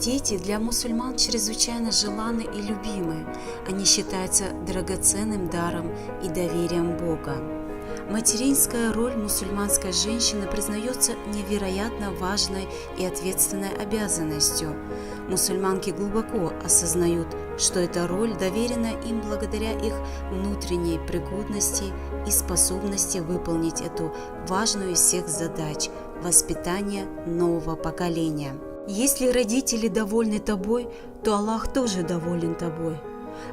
Дети для мусульман чрезвычайно желанны и любимы. Они считаются драгоценным даром и доверием Бога. Материнская роль мусульманской женщины признается невероятно важной и ответственной обязанностью. Мусульманки глубоко осознают, что эта роль доверена им благодаря их внутренней пригодности и способности выполнить эту важную из всех задач – воспитание нового поколения. Если родители довольны тобой, то Аллах тоже доволен тобой.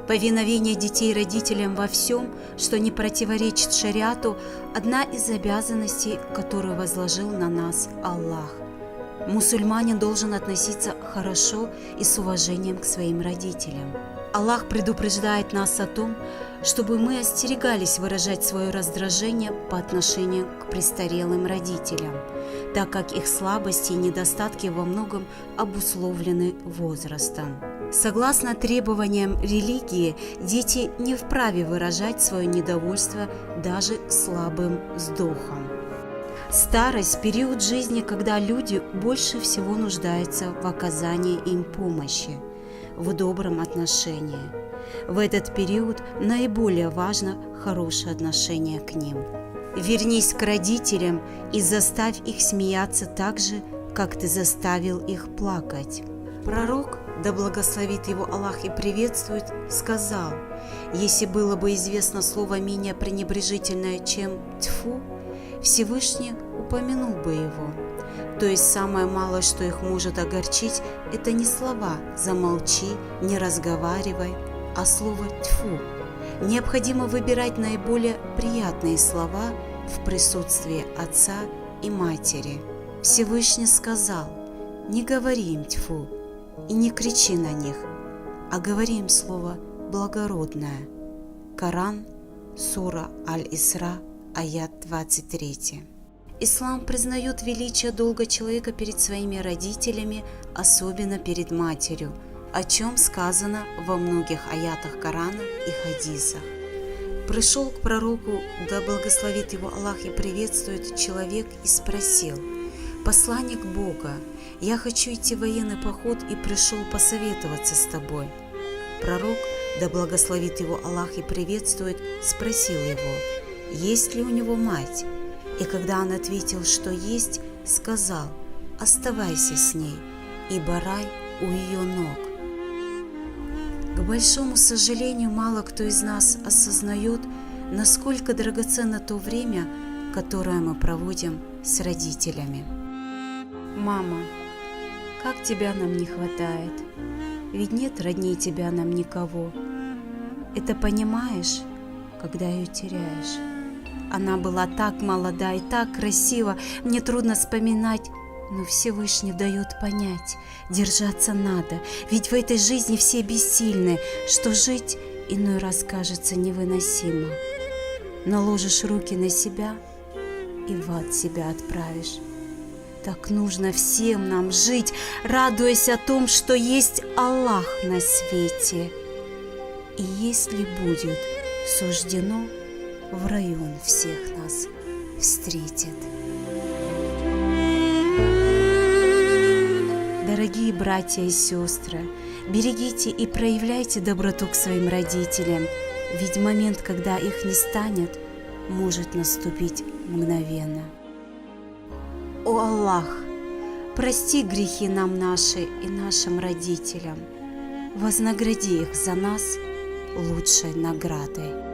Повиновение детей родителям во всем, что не противоречит шариату, одна из обязанностей, которую возложил на нас Аллах. Мусульманин должен относиться хорошо и с уважением к своим родителям. Аллах предупреждает нас о том, чтобы мы остерегались выражать свое раздражение по отношению к престарелым родителям, так как их слабости и недостатки во многом обусловлены возрастом. Согласно требованиям религии, дети не вправе выражать свое недовольство даже слабым вздохом. Старость – период жизни, когда люди больше всего нуждаются в оказании им помощи, в добром отношении. В этот период наиболее важно хорошее отношение к ним. Вернись к родителям и заставь их смеяться так же, как ты заставил их плакать. Пророк, да благословит его Аллах и приветствует, сказал: «Если было бы известно слово менее пренебрежительное, чем «тьфу», Всевышний упомянул бы его». То есть самое малое, что их может огорчить, это не слова «замолчи», «не разговаривай», а слово «тьфу». Необходимо выбирать наиболее приятные слова в присутствии отца и матери. Всевышний сказал: «Не говори им «тьфу» и не кричи на них, а говори им слово благородное». Коран, сура Аль-Исра, аят 23. Ислам признает величие долга человека перед своими родителями, особенно перед матерью, о чем сказано во многих аятах Корана и хадисах. Пришел к пророку, да благословит его Аллах и приветствует, человек и спросил: «Посланник Бога, я хочу идти в военный поход и пришел посоветоваться с тобой». Пророк, да благословит его Аллах и приветствует, спросил его, есть ли у него мать. И когда он ответил, что есть, сказал: «Оставайся с ней, ибо рай у ее ног». К большому сожалению, мало кто из нас осознает, насколько драгоценно то время, которое мы проводим с родителями. Мама, как тебя нам не хватает, ведь нет родней тебя нам никого. Это понимаешь, когда ее теряешь. Она была так молода и так красива, мне трудно вспоминать, но Всевышний дает понять, держаться надо, ведь в этой жизни все бессильны, что жить иной раз кажется невыносимо. Наложишь руки на себя и в ад себя отправишь. Так нужно всем нам жить, радуясь о том, что есть Аллах на свете. И если будет суждено, в раю Он всех нас встретит. Дорогие братья и сестры, берегите и проявляйте доброту к своим родителям, ведь момент, когда их не станет, может наступить мгновенно. О Аллах, прости грехи нам наши и нашим родителям, вознагради их за нас лучшей наградой.